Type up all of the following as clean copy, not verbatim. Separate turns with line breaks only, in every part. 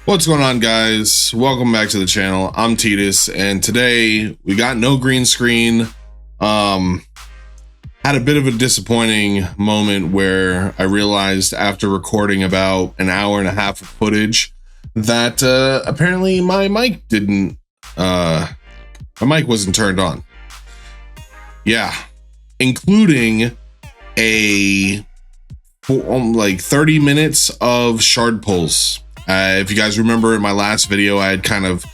What's going on, guys? Welcome back to the channel. I'm Titus, and today we got no green screen. Had a bit of a disappointing moment where I realized after recording about an hour and a half of footage that apparently my mic wasn't turned on. Yeah, including like 30 minutes of shard pulls. If you guys remember in my last video, I had kind of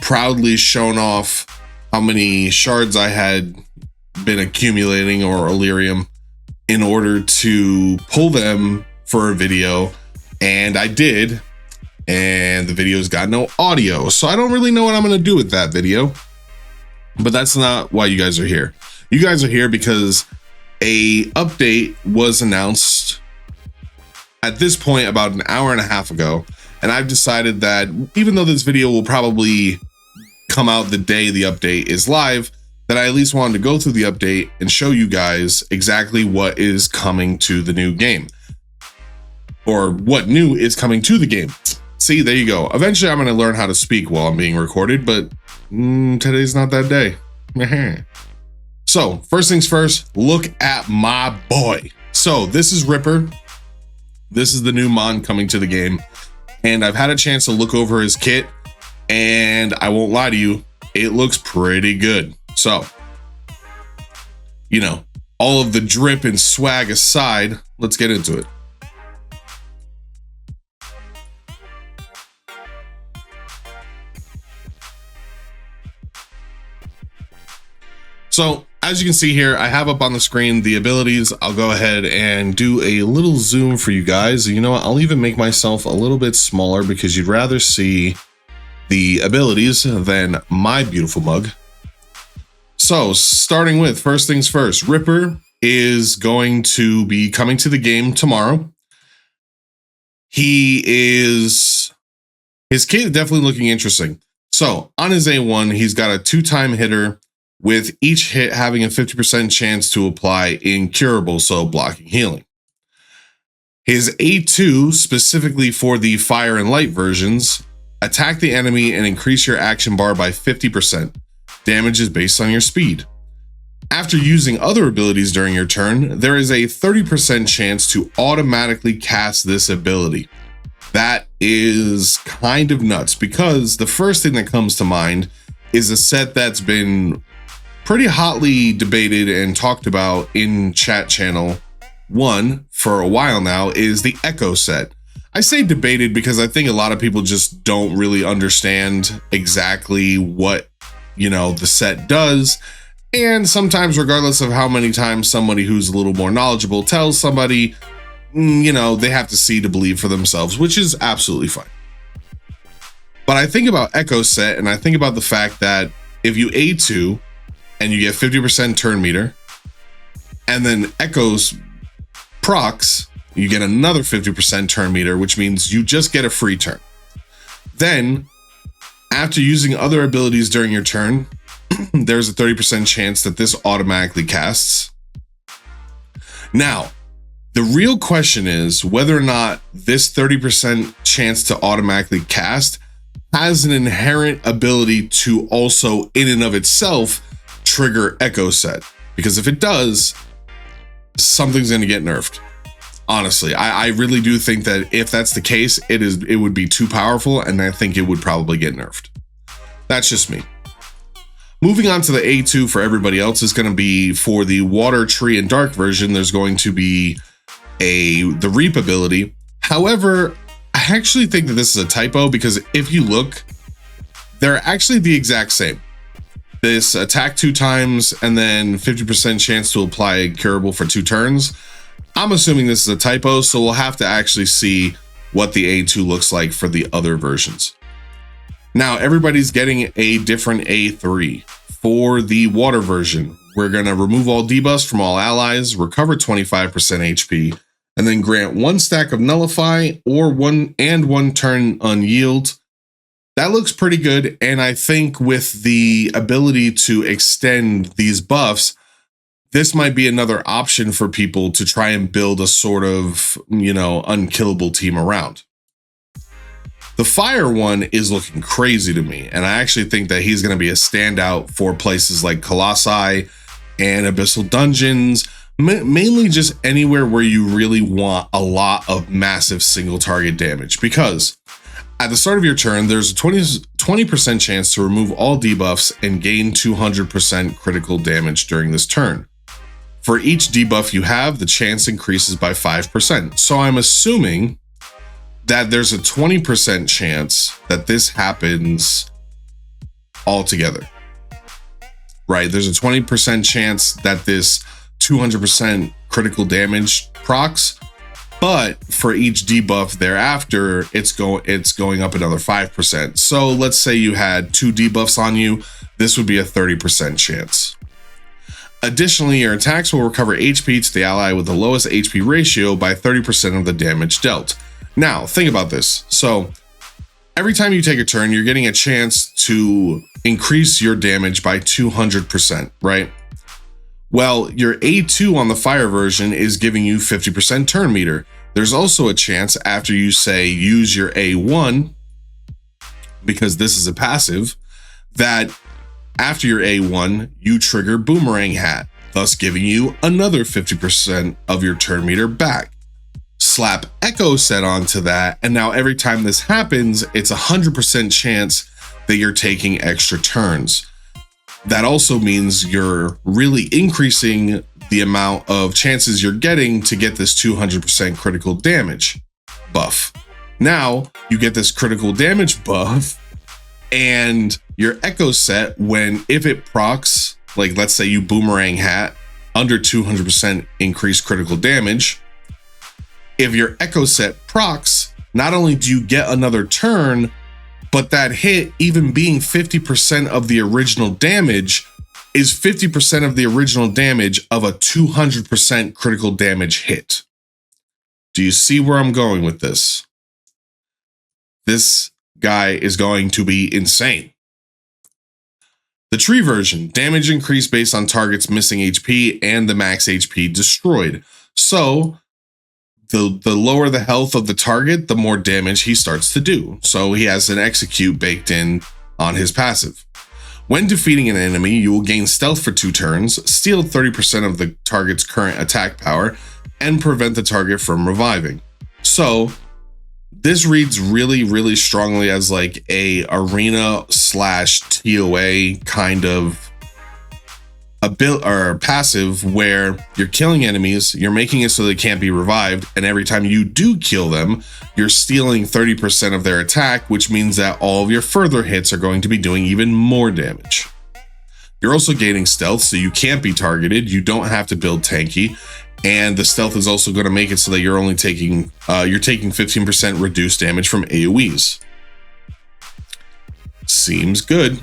proudly shown off how many shards I had been accumulating, or Elerium, in order to pull them for a video. And I did, and the video's got no audio. So I don't really know what I'm going to do with that video. But that's not why you guys are here. You guys are here because a update was announced at this point about an hour and a half ago. And I've decided that even though this video will probably come out the day the update is live, that I at least wanted to go through the update and show you guys exactly what is coming to the new game, or what new is coming to the game. See, there you go. Eventually I'm going to learn how to speak while I'm being recorded, but today's not that day. So first things first, look at my boy. So this is Ripper. This is the new Mon coming to the game. And I've had a chance to look over his kit, and I won't lie to you, it looks pretty good. So, you know, all of the drip and swag aside, let's get into it. So, as you can see here, I have up on the screen the abilities. I'll go ahead and do a little zoom for you guys. You know what? I'll even make myself a little bit smaller because you'd rather see the abilities than my beautiful mug. So, starting with first things first, Ripper is going to be coming to the game tomorrow. His kit is definitely looking interesting. So, on his A1, he's got a 2-time hitter, with each hit having a 50% chance to apply incurable, so blocking healing. His A2, specifically for the fire and light versions, attack the enemy and increase your action bar by 50%. Damage is based on your speed. After using other abilities during your turn, there is a 30% chance to automatically cast this ability. That is kind of nuts, because the first thing that comes to mind is a set that's been pretty hotly debated and talked about in Chat Channel 1 for a while now, is the Echo set. I say debated because I think a lot of people just don't really understand exactly what, you know, the set does. And sometimes, regardless of how many times somebody who's a little more knowledgeable tells somebody, you know, they have to see to believe for themselves, which is absolutely fine. But I think about Echo set, and I think about the fact that if you A2, and you get 50% turn meter, and then Echo's procs, you get another 50% turn meter, which means you just get a free turn. Then, after using other abilities during your turn, there's a 30% chance that this automatically casts. Now, the real question is whether or not this 30% chance to automatically cast has an inherent ability to also, in and of itself, trigger Echo set, because if it does, something's going to get nerfed. Honestly, I really do think that if that's the case, it would be too powerful, and I think it would probably get nerfed. That's just me. Moving on to the A2 for everybody else is going to be for the Water, Tree, and Dark version. There's going to be the Reap ability. However, I actually think that this is a typo, because if you look, they're actually the exact same. This attack 2 times and then 50% chance to apply incurable for 2 turns. I'm assuming this is a typo, so we'll have to actually see what the A2 looks like for the other versions. Now, everybody's getting a different A3. For the Water version, we're going to remove all debuffs from all allies, recover 25% HP, and then grant 1 stack of Nullify or 1 turn Unyield. That looks pretty good, and I think with the ability to extend these buffs, this might be another option for people to try and build a sort of, you know, unkillable team around. The fire one is looking crazy to me, and I actually think that he's going to be a standout for places like Colossi and Abyssal Dungeons, mainly just anywhere where you really want a lot of massive single target damage, because at the start of your turn, there's a 20% chance to remove all debuffs and gain 200% critical damage during this turn. For each debuff you have, the chance increases by 5%. So I'm assuming that there's a 20% chance that this happens altogether, right? There's a 20% chance that this 200% critical damage procs, but for each debuff thereafter, it's going up another 5%. So let's say you had 2 debuffs on you, this would be a 30% chance. Additionally, your attacks will recover HP to the ally with the lowest HP ratio by 30% of the damage dealt. Now, think about this. So every time you take a turn, you're getting a chance to increase your damage by 200%, right? Well, your A2 on the fire version is giving you 50% turn meter. There's also a chance after you say use your A1, because this is a passive, that after your A1, you trigger Boomerang Hat, thus giving you another 50% of your turn meter back. Slap Echo Set onto that, and now every time this happens, it's 100% chance that you're taking extra turns. That also means you're really increasing the amount of chances you're getting to get this 200% critical damage buff. Now you get this critical damage buff, and your Echo Set, if it procs, like let's say you Boomerang Hat under 200% increased critical damage, if your Echo Set procs, not only do you get another turn, but that hit, even being 50% of the original damage, is 50% of the original damage of a 200% critical damage hit. Do you see where I'm going with this? This guy is going to be insane. The tree version, damage increased based on target's missing HP and the max HP destroyed. So the lower the health of the target, the more damage he starts to do. So he has an execute baked in on his passive. When defeating an enemy, you will gain stealth for 2 turns, steal 30% of the target's current attack power, and prevent the target from reviving. So this reads really, really strongly as like a arena / TOA kind of a build or passive, where you're killing enemies, you're making it so they can't be revived, and every time you do kill them, you're stealing 30% of their attack, which means that all of your further hits are going to be doing even more damage. You're also gaining stealth, so you can't be targeted, you don't have to build tanky, and the stealth is also going to make it so that you're only taking 15% reduced damage from AoEs. Seems good.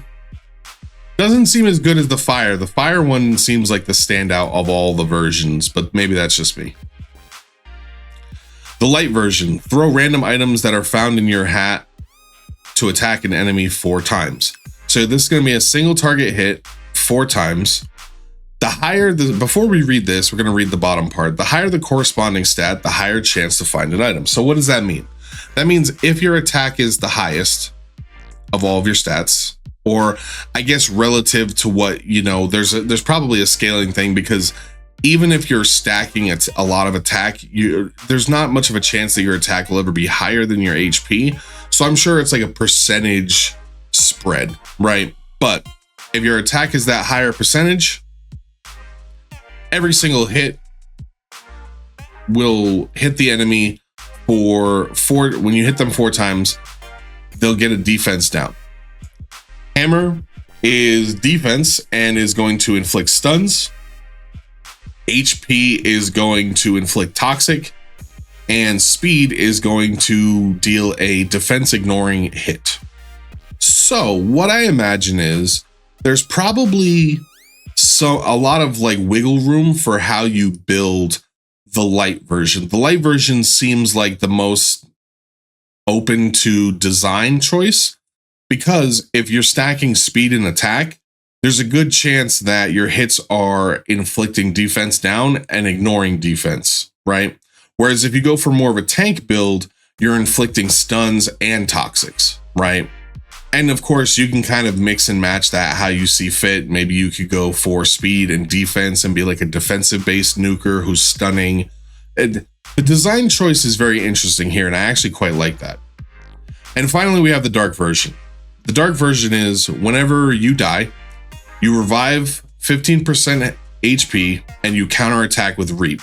Doesn't seem as good as the fire. The fire one seems like the standout of all the versions, but maybe that's just me. The light version, throw random items that are found in your hat to attack an enemy 4 times. So this is going to be a single target hit 4 times. Before we read this, we're going to read the bottom part. The higher the corresponding stat, the higher chance to find an item. So what does that mean? That means if your attack is the highest of all of your stats, or I guess relative to what, there's probably a scaling thing, because even if you're stacking a lot of attack, there's not much of a chance that your attack will ever be higher than your HP. So I'm sure it's like a percentage spread, right? But if your attack is that higher percentage, every single hit will hit the enemy for 4. When you hit them 4 times, they'll get a defense down. Hammer is defense and is going to inflict stuns. HP is going to inflict toxic, and speed is going to deal a defense ignoring hit. So what I imagine is there's probably a lot of like wiggle room for how you build the light version. The light version seems like the most open to design choice, because if you're stacking speed and attack, there's a good chance that your hits are inflicting defense down and ignoring defense, right? Whereas if you go for more of a tank build, you're inflicting stuns and toxics, right? And of course, you can kind of mix and match that how you see fit. Maybe you could go for speed and defense and be like a defensive-based nuker who's stunning. And the design choice is very interesting here, and I actually quite like that. And finally, we have the dark version. The dark version is whenever you die, you revive 15% HP and you counterattack with Reap.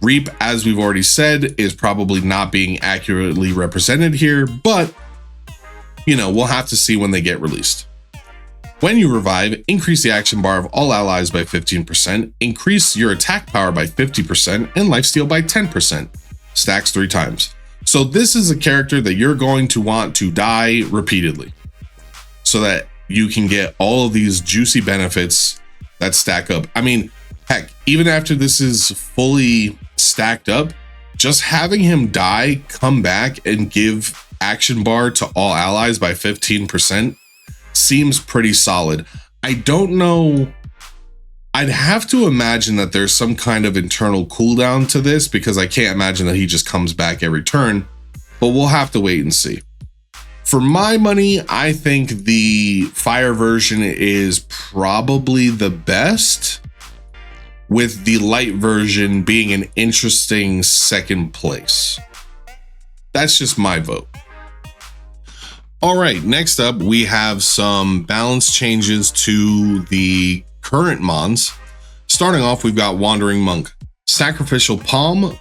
Reap, as we've already said, is probably not being accurately represented here, but you know, we'll have to see when they get released. When you revive, increase the action bar of all allies by 15%, increase your attack power by 50%, and lifesteal by 10%. Stacks 3 times. So this is a character that you're going to want to die repeatedly so that you can get all of these juicy benefits that stack up. I mean, heck, even after this is fully stacked up, just having him die, come back, and give action bar to all allies by 15% seems pretty solid. I don't know. I'd have to imagine that there's some kind of internal cooldown to this because I can't imagine that he just comes back every turn, but we'll have to wait and see. For my money, I think the fire version is probably the best, with the light version being an interesting second place. That's just my vote. All right, next up, we have some balance changes to the current mons. Starting off, we've got Wandering Monk. Sacrificial Palm,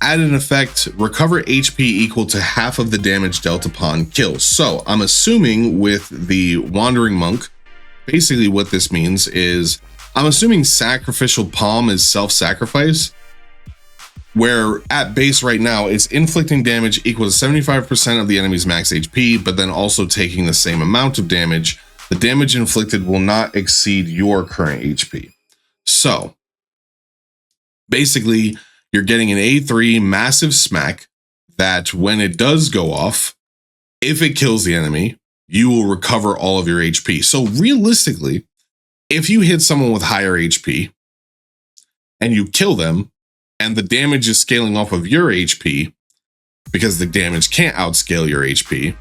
add an effect, recover HP equal to half of the damage dealt upon kill. So I'm assuming with the Wandering Monk, basically what this means is, I'm assuming Sacrificial Palm is self-sacrifice, where at base right now, it's inflicting damage equal to 75% of the enemy's max HP, but then also taking the same amount of damage. The damage inflicted will not exceed your current HP. So basically, you're getting an A3 massive smack that when it does go off, if it kills the enemy, you will recover all of your HP. So realistically, if you hit someone with higher HP and you kill them, and the damage is scaling off of your HP, because the damage can't outscale your HP,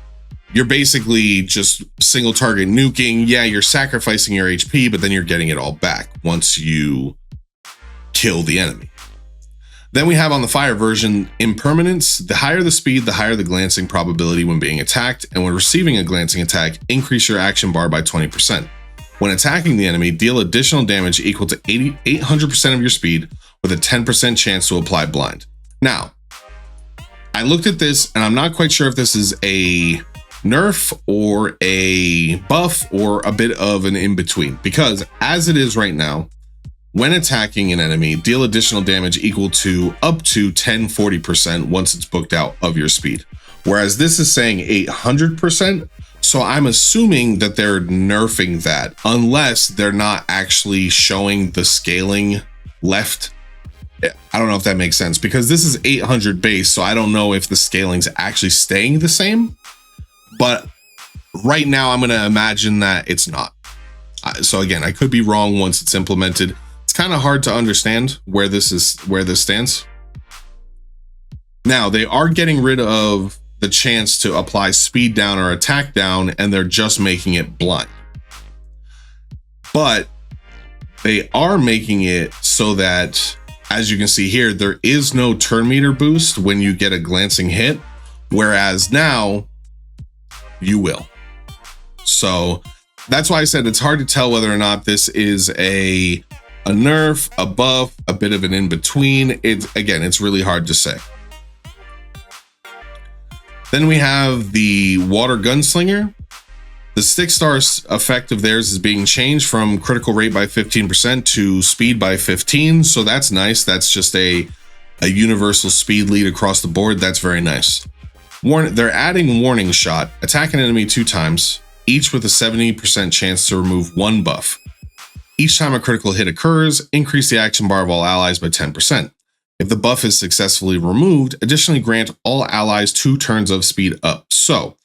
you're basically just single target nuking. Yeah, you're sacrificing your HP, but then you're getting it all back once you kill the enemy. Then we have on the fire version, Impermanence. The higher the speed, the higher the glancing probability when being attacked, and when receiving a glancing attack, increase your action bar by 20%. When attacking the enemy, deal additional damage equal to 800% of your speed with a 10% chance to apply blind. Now, I looked at this and I'm not quite sure if this is a nerf or a buff or a bit of an in-between, because as it is right now, when attacking an enemy, deal additional damage equal to up to 1040% once it's booked out of your speed. Whereas this is saying 800%. So I'm assuming that they're nerfing that, unless they're not actually showing the scaling left. I don't know if that makes sense, because this is 800 base, so I don't know if the scaling's actually staying the same. But right now, I'm going to imagine that it's not. So again, I could be wrong once it's implemented. It's kind of hard to understand where this stands. Now, they are getting rid of the chance to apply speed down or attack down, and they're just making it blind. But they are making it so that, as you can see here, there is no turn meter boost when you get a glancing hit, whereas now you will. So that's why I said it's hard to tell whether or not this is a nerf, a buff, a bit of an in-between. It's really hard to say. Then we have the Water Gunslinger. The stick star effect of theirs is being changed from critical rate by 15% to speed by 15. So that's nice. That's just a universal speed lead across the board. That's very nice. They're adding Warning Shot. Attack an enemy 2 times, each with a 70% chance to remove 1 buff. Each time a critical hit occurs, increase the action bar of all allies by 10%. If the buff is successfully removed, additionally grant all allies 2 turns of speed up. So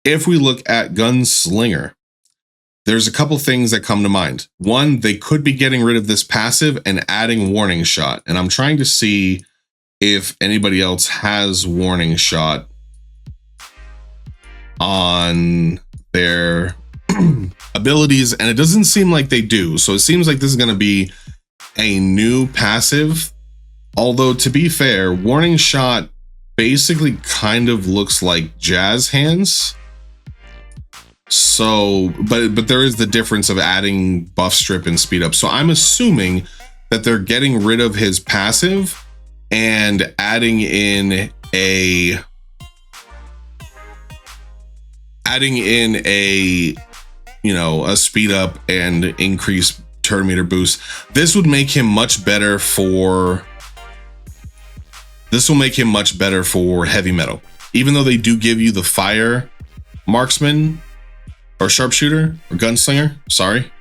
if we look at Gunslinger, there's a couple things that come to mind. One, they could be getting rid of this passive and adding Warning Shot. And I'm trying to see if anybody else has Warning Shot on their abilities, and it doesn't seem like they do. So it seems like this is going to be a new passive. Although, to be fair, Warning Shot basically kind of looks like Jazz Hands. So, but there is the difference of adding buff strip and speed up. So I'm assuming that they're getting rid of his passive and adding in a a speed up and increase turn meter boost. This would make him much better for heavy metal. Even though they do give you the fire marksman or sharpshooter or gunslinger, sorry.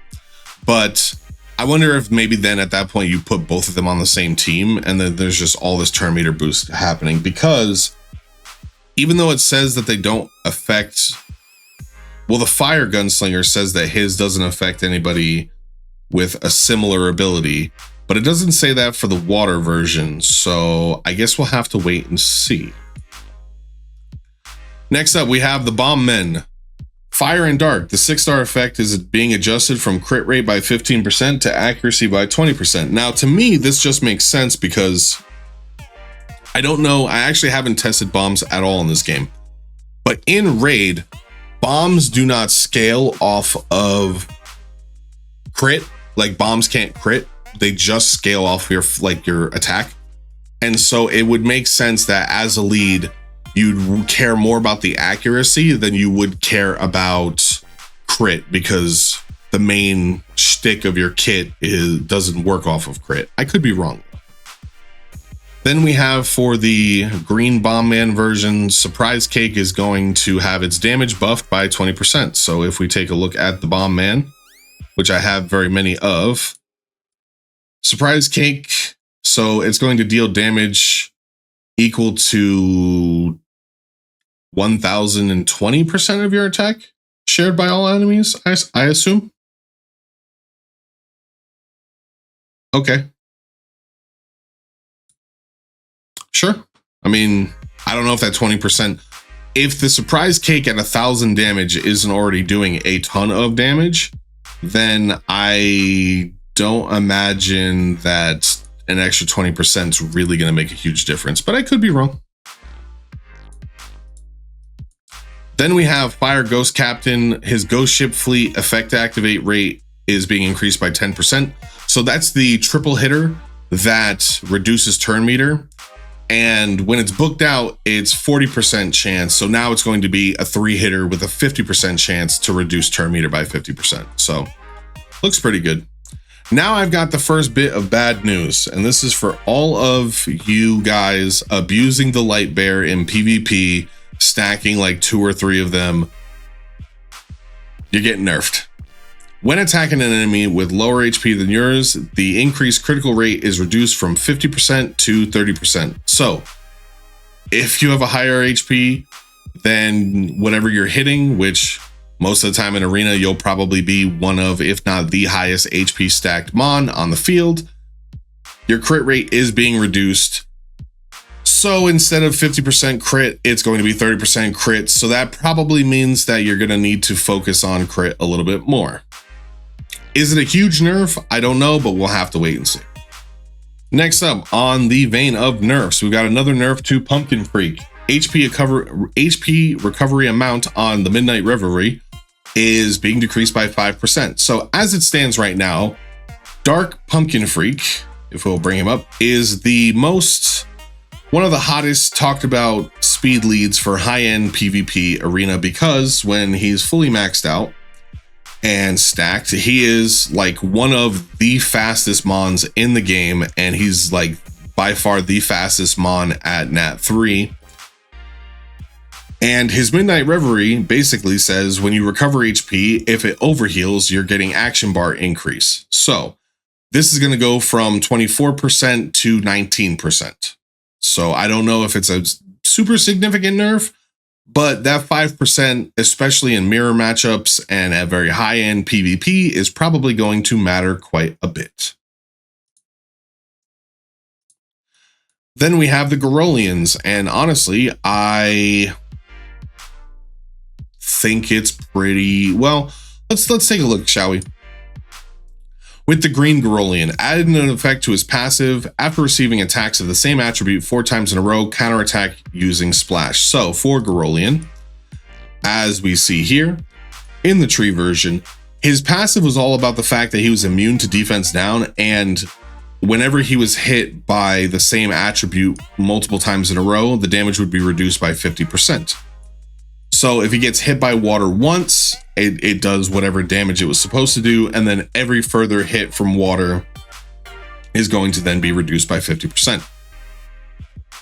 But I wonder if maybe then at that point you put both of them on the same team and then there's just all this turn meter boost happening, because even though it says that they don't affect, well, the fire gunslinger says that his doesn't affect anybody with a similar ability, but it doesn't say that for the water version. So I guess we'll have to wait and see. Next up, we have the Bomb Men. Fire and Dark. The 6-star effect is being adjusted from crit rate by 15% to accuracy by 20%. Now, to me, this just makes sense because I don't know. I actually haven't tested bombs at all in this game. But in Raid, bombs do not scale off of crit. Like, bombs can't crit. They just scale off your attack. And so it would make sense that as a lead, you'd care more about the accuracy than you would care about crit, because the main shtick of your kit doesn't work off of crit. I could be wrong. Then we have, for the Green Bomb Man version, Surprise Cake is going to have its damage buffed by 20%. So if we take a look at the Bomb Man, which I have very many of, Surprise Cake, so it's going to deal damage equal to 1020% of your attack shared by all enemies, I assume. Okay. Sure. I mean, I don't know if that 20%, if the Surprise Cake at 1000 damage isn't already doing a ton of damage, then I don't imagine that an extra 20% is really going to make a huge difference, but I could be wrong. Then we have Fire Ghost Captain. His Ghost Ship Fleet effect activate rate is being increased by 10%. So that's the triple hitter that reduces turn meter. And when it's booked out, it's 40% chance. So now it's going to be a 3-hitter with a 50% chance to reduce turn meter by 50%. So looks pretty good. Now I've got the first bit of bad news, and this is for all of you guys abusing the Light Bear in PvP, stacking like 2 or 3 of them. You're getting nerfed. When attacking an enemy with lower HP than yours, the increased critical rate is reduced from 50% to 30%. So if you have a higher HP than whatever you're hitting, which most of the time in Arena, you'll probably be one of, if not the highest HP stacked Mon on the field, your crit rate is being reduced. So instead of 50% crit, it's going to be 30% crit. So that probably means that you're going to need to focus on crit a little bit more. Is it a huge nerf? I don't know, but we'll have to wait and see. Next up, on the vein of nerfs, we've got another nerf to Pumpkin Freak. HP recovery amount on the Midnight Revelry is being decreased by 5%. So as it stands right now, Dark Pumpkin Freak, if we'll bring him up, is one of the hottest talked about speed leads for high-end PvP Arena, because when he's fully maxed out and stacked, he is like one of the fastest Mons in the game, and he's like by far the fastest Mon at Nat 3. And his Midnight Revelry basically says when you recover HP, if it overheals, you're getting action bar increase. So this is going to go from 24% to 19%. So I don't know if it's a super significant nerf, but that 5%, especially in mirror matchups and at very high-end PvP, is probably going to matter quite a bit. Then we have the Garolians, and honestly, I think it's pretty well. Let's take a look, shall we? With the green Garolian, added an effect to his passive after receiving attacks of the same attribute 4 times in a row, counterattack using splash. So for Garolian, as we see here in the tree version, his passive was all about the fact that he was immune to defense down, and whenever he was hit by the same attribute multiple times in a row, the damage would be reduced by 50%. So if he gets hit by water once, it does whatever damage it was supposed to do, and then every further hit from water is going to then be reduced by 50%.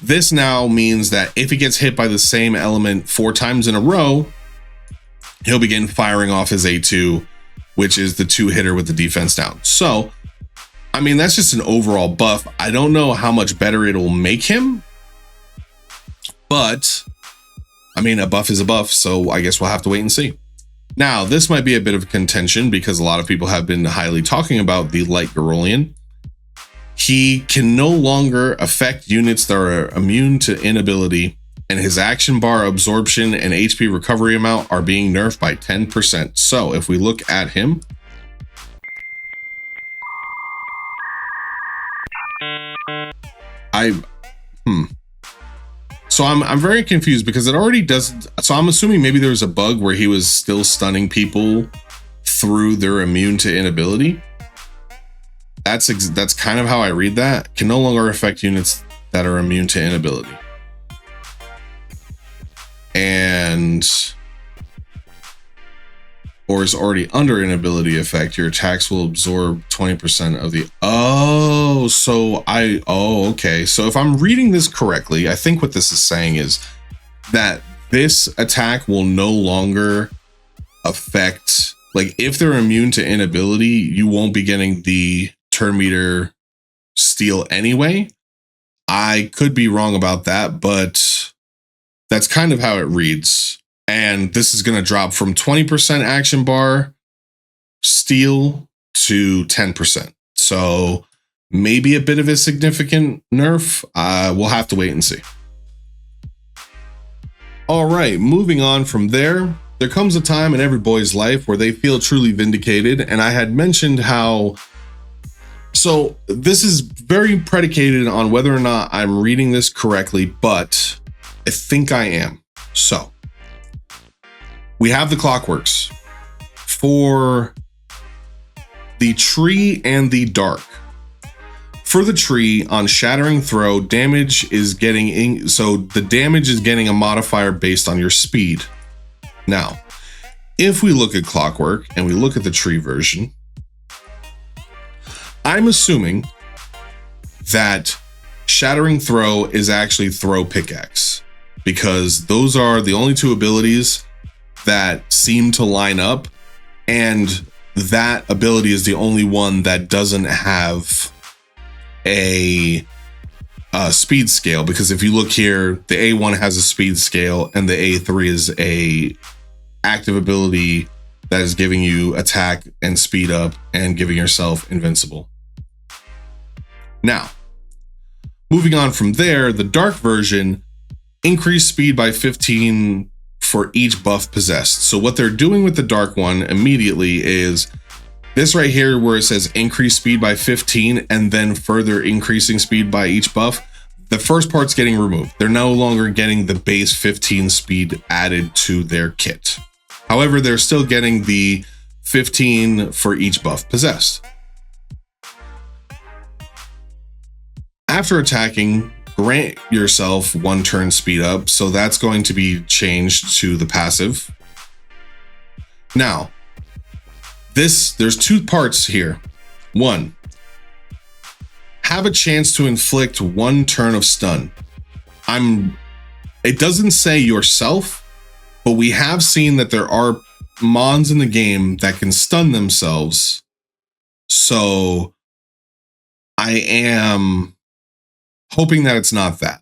This now means that if he gets hit by the same element 4 times in a row, he'll begin firing off his A2, which is the 2-hitter with the defense down. So, I mean, that's just an overall buff. I don't know how much better it'll make him, but I mean, a buff is a buff, so I guess we'll have to wait and see. Now, this might be a bit of contention because a lot of people have been highly talking about the light Garolian. He can no longer affect units that are immune to inability, and his action bar absorption and HP recovery amount are being nerfed by 10%. So if we look at him, So I'm very confused because it already does. So I'm assuming maybe there was a bug where he was still stunning people through their immune to inability. That's kind of how I read that. Can no longer affect units that are immune to inability. And or is already under inability effect, your attacks will absorb 20% of the... okay. So if I'm reading this correctly, I think what this is saying is that this attack will no longer affect... Like, if they're immune to inability, you won't be getting the turn meter steal anyway. I could be wrong about that, but that's kind of how it reads. And this is going to drop from 20% action bar steal to 10%. So maybe a bit of a significant nerf. We'll have to wait and see. All right, moving on from there. There comes a time in every boy's life where they feel truly vindicated. And I had mentioned how... So this is very predicated on whether or not I'm reading this correctly, but I think I am. So we have the clockworks for the tree and the dark. For the tree, on shattering throw, damage is getting so the damage is getting a modifier based on your speed. Now, if we look at clockwork and we look at the tree version, I'm assuming that shattering throw is actually throw pickaxe, because those are the only two abilities that seem to line up, and that ability is the only one that doesn't have a speed scale, because if you look here, the A1 has a speed scale and the A3 is a active ability that is giving you attack and speed up and giving yourself invincible. Now, moving on from there, the dark version increased speed by 15 for each buff possessed. So what they're doing with the dark one immediately is this right here where it says increase speed by 15 and then further increasing speed by each buff. The first part's getting removed. They're no longer getting the base 15 speed added to their kit. However, they're still getting the 15 for each buff possessed. After attacking, grant yourself 1 turn speed up, so that's going to be changed to the passive. Now, there's 2 parts here. 1, have a chance to inflict 1 turn of stun. It doesn't say yourself, but we have seen that there are mons in the game that can stun themselves. So I am hoping that it's not that.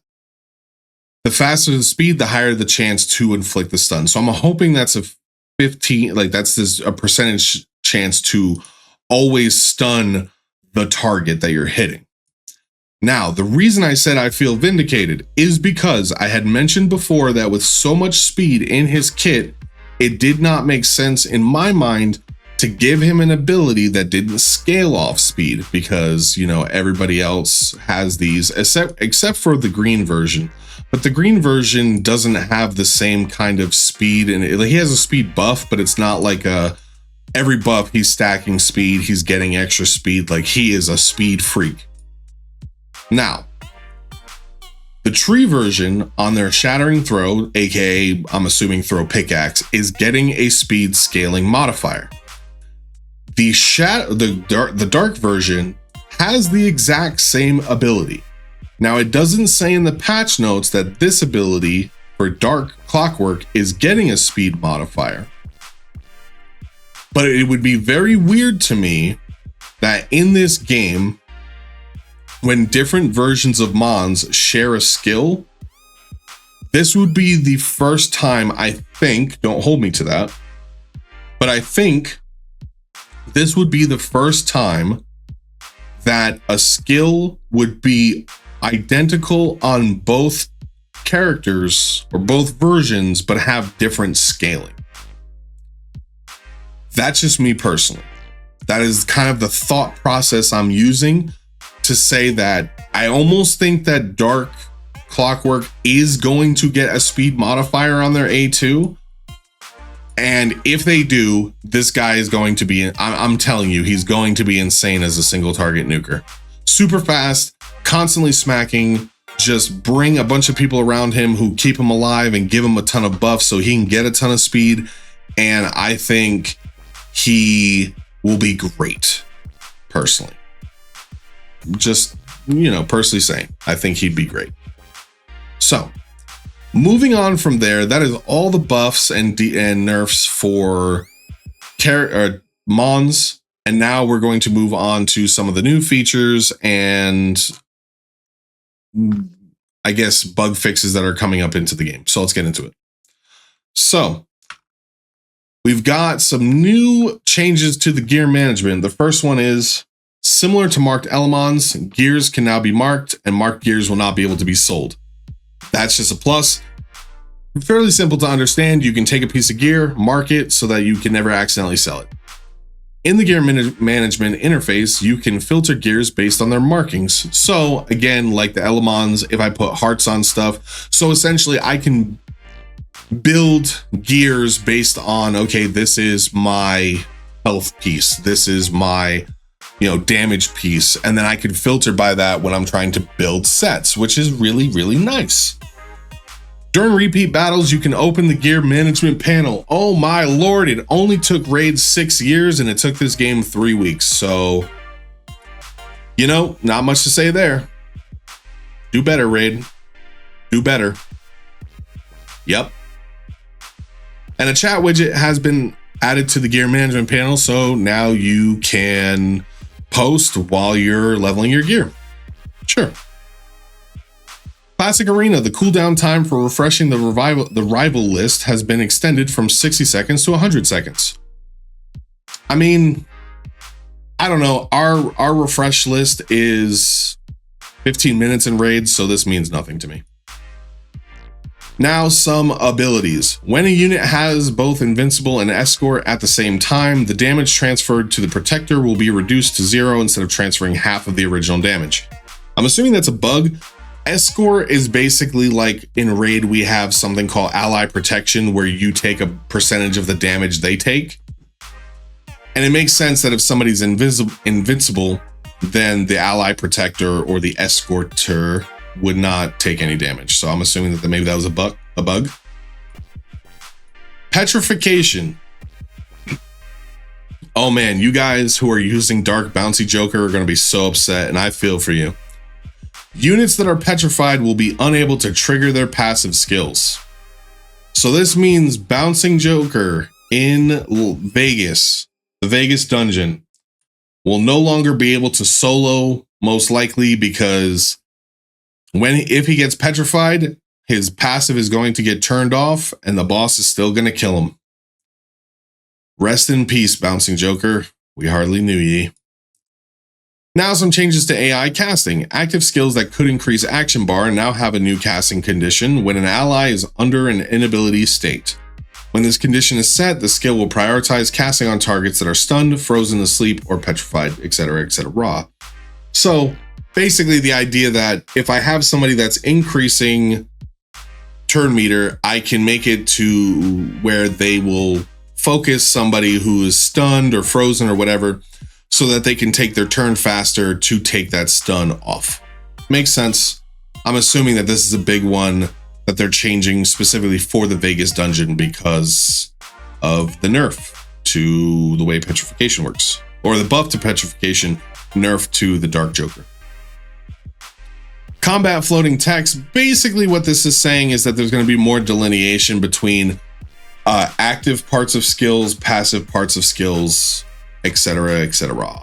The faster the speed, the higher the chance to inflict the stun. So I'm hoping that's a 15, like that's a percentage chance to always stun the target that you're hitting. Now, the reason I said I feel vindicated is because I had mentioned before that with so much speed in his kit, it did not make sense in my mind to give him an ability that didn't scale off speed, because, you know, everybody else has these except for the green version. But the green version doesn't have the same kind of speed, and he has a speed buff, but it's not like every buff he's stacking speed, he's getting extra speed. Like, he is a speed freak. Now, the tree version on their Shattering Throw, aka I'm assuming Throw Pickaxe, is getting a speed scaling modifier. The dark version has the exact same ability. Now, it doesn't say in the patch notes that this ability for Dark Clockwork is getting a speed modifier. But it would be very weird to me that in this game, when different versions of Mons share a skill, this would be the first time, I think, don't hold me to that, but I think this would be the first time that a skill would be identical on both characters or both versions, but have different scaling. That's just me personally. That is kind of the thought process I'm using to say that I almost think that Dark Clockwork is going to get a speed modifier on their A2. And if they do, this guy is going to be, I'm telling you, he's going to be insane as a single target nuker. Super fast, constantly smacking, just bring a bunch of people around him who keep him alive and give him a ton of buffs so he can get a ton of speed. And I think he will be great, personally. Just, you know, personally saying, I think he'd be great. So, moving on from there, that is all the buffs and nerfs for Mons. And now we're going to move on to some of the new features and, I guess, bug fixes that are coming up into the game. So let's get into it. So we've got some new changes to the gear management. The first one is, similar to marked Elemons, gears can now be marked, and marked gears will not be able to be sold. That's just a plus. Fairly simple to understand. You can take a piece of gear, mark it so that you can never accidentally sell it. In the gear management interface, you can filter gears based on their markings. So again, like the Elemons, if I put hearts on stuff, so essentially I can build gears based on, okay, this is my health piece, this is my, you know, damage piece, and then I can filter by that when I'm trying to build sets, which is really, really nice. During repeat battles, you can open the gear management panel. Oh my lord, it only took Raid 6 years and it took this game 3 weeks. So, you know, not much to say there. Do better, Raid. Do better. Yep. And a chat widget has been added to the gear management panel, so now you can post while you're leveling your gear. Sure. Classic Arena, the cooldown time for refreshing the rival list has been extended from 60 seconds to 100 seconds. I mean, I don't know. Our refresh list is 15 minutes in raids, so this means nothing to me. Now, some abilities. When a unit has both Invincible and Escort at the same time, the damage transferred to the Protector will be reduced to 0 instead of transferring half of the original damage. I'm assuming that's a bug. Escort is basically like in Raid, we have something called Ally Protection, where you take a percentage of the damage they take. And it makes sense that if somebody's invincible, then the Ally Protector or the Escorter would not take any damage. So I'm assuming that maybe that was a bug. Petrification. Oh man, you guys who are using Dark Bouncy Joker are going to be so upset, and I feel for you. Units that are petrified will be unable to trigger their passive skills. So this means Bouncing Joker in Vegas, the Vegas dungeon, will no longer be able to solo, most likely, because if he gets petrified, his passive is going to get turned off and the boss is still going to kill him. Rest in peace, Bouncing Joker. We hardly knew ye. Now some changes to AI casting. Active skills that could increase action bar now have a new casting condition when an ally is under an inability state. When this condition is set, the skill will prioritize casting on targets that are stunned, frozen to sleep, or petrified, etc., etc. So basically the idea that if I have somebody that's increasing turn meter, I can make it to where they will focus somebody who is stunned or frozen or whatever, so that they can take their turn faster to take that stun off. Makes sense. I'm assuming that this is a big one that they're changing specifically for the Vegas dungeon because of the nerf to the way petrification works, or the buff to petrification, nerf to the Dark Joker. Combat floating text. Basically what this is saying is that there's going to be more delineation between active parts of skills, passive parts of skills, etc., etc.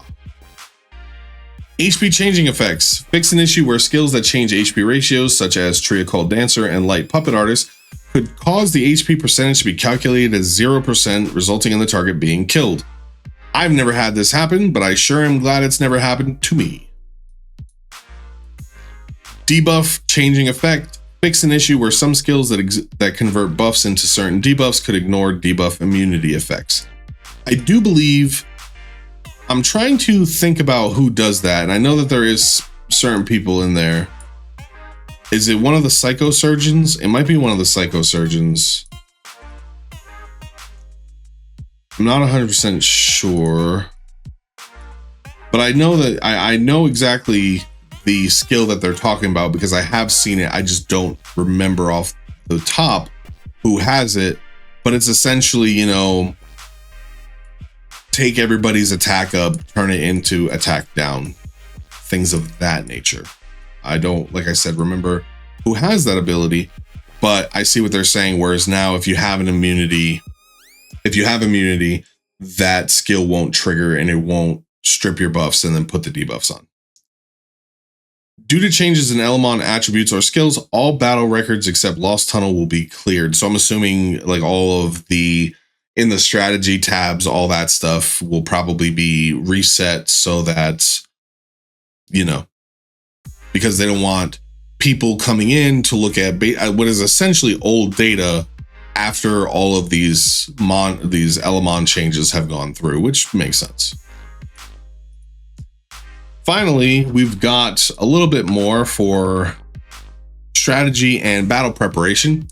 HP changing effects. Fix an issue where skills that change HP ratios, such as Tree Occult Dancer and Light Puppet Artist, could cause the HP percentage to be calculated as 0%, resulting in the target being killed. I've never had this happen, but I sure am glad it's never happened to me. Debuff changing effect. Fix an issue where some skills that convert buffs into certain debuffs could ignore debuff immunity effects. I do believe, I'm trying to think about who does that, and I know that there is certain people in there. Is it one of the psychosurgeons? It might be one of the psychosurgeons. I'm not 100% sure, but I know that I know exactly the skill that they're talking about because I have seen it. I just don't remember off the top who has it, but it's essentially, you know, take everybody's attack up, turn it into attack down, things of that nature. I don't, like I said, remember who has that ability, but I see what they're saying. Whereas now, if you have an immunity, that skill won't trigger and it won't strip your buffs and then put the debuffs on. Due to changes in Elamon attributes or skills, all battle records except Lost Tunnel will be cleared. So I'm assuming like all of the, in the strategy tabs, all that stuff will probably be reset so that, you know, because they don't want people coming in to look at what is essentially old data after all of these Elamon changes have gone through, which makes sense. Finally, we've got a little bit more for strategy and battle preparation.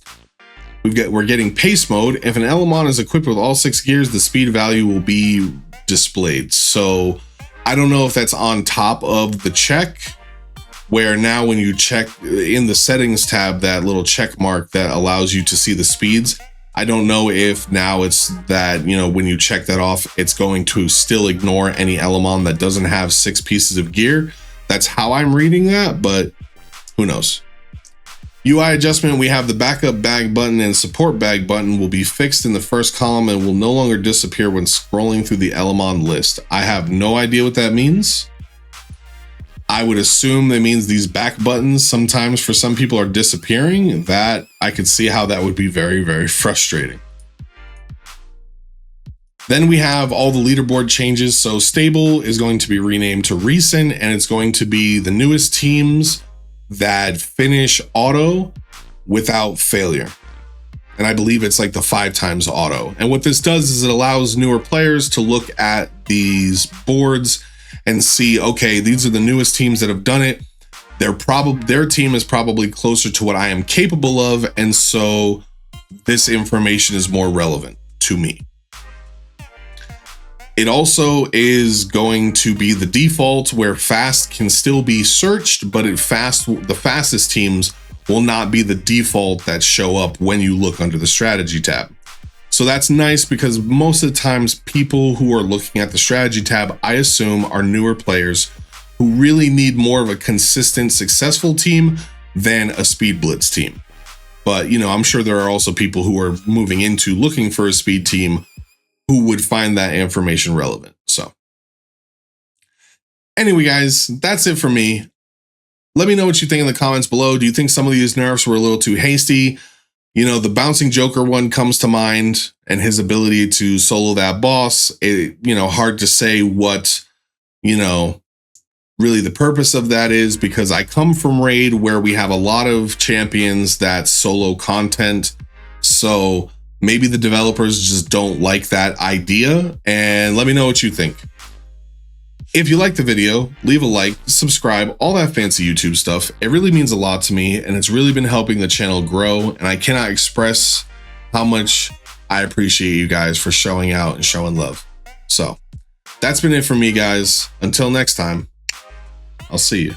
We're getting pace mode. If an Elamon is equipped with all 6 gears, the speed value will be displayed. So I don't know if that's on top of the check, where now when you check in the settings tab, that little check mark that allows you to see the speeds, I don't know if now it's that, you know, when you check that off, it's going to still ignore any Elamon that doesn't have 6 pieces of gear. That's how I'm reading that, but who knows? UI adjustment, we have the backup bag button and support bag button will be fixed in the first column and will no longer disappear when scrolling through the Elamon list. I have no idea what that means. I would assume that means these back buttons sometimes for some people are disappearing. That I could see how that would be very, very frustrating. Then we have all the leaderboard changes. So stable is going to be renamed to recent, and it's going to be the newest teams that finish auto without failure. And I believe it's like the 5 times auto. And what this does is it allows newer players to look at these boards and see, okay, these are the newest teams that have done it. Their team is probably closer to what I am capable of. And so this information is more relevant to me. It also is going to be the default where fast can still be searched, but the fastest teams will not be the default that show up when you look under the strategy tab. So that's nice because most of the times people who are looking at the strategy tab, I assume, are newer players who really need more of a consistent, successful team than a speed blitz team. But, you know, I'm sure there are also people who are moving into looking for a speed team who would find that information relevant. So anyway, guys, that's it for me. Let me know what you think in the comments below. Do you think some of these nerfs were a little too hasty? You know, the bouncing Joker one comes to mind, and his ability to solo that boss. You know, hard to say what, you know, really the purpose of that is, because I come from Raid where we have a lot of champions that solo content. So Maybe the developers just don't like that idea, and let me know what you think. If you like the video, leave a like, subscribe, all that fancy YouTube stuff. It really means a lot to me, and it's really been helping the channel grow, and I cannot express how much I appreciate you guys for showing out and showing love. So that's been it for me, guys. Until next time, I'll see you.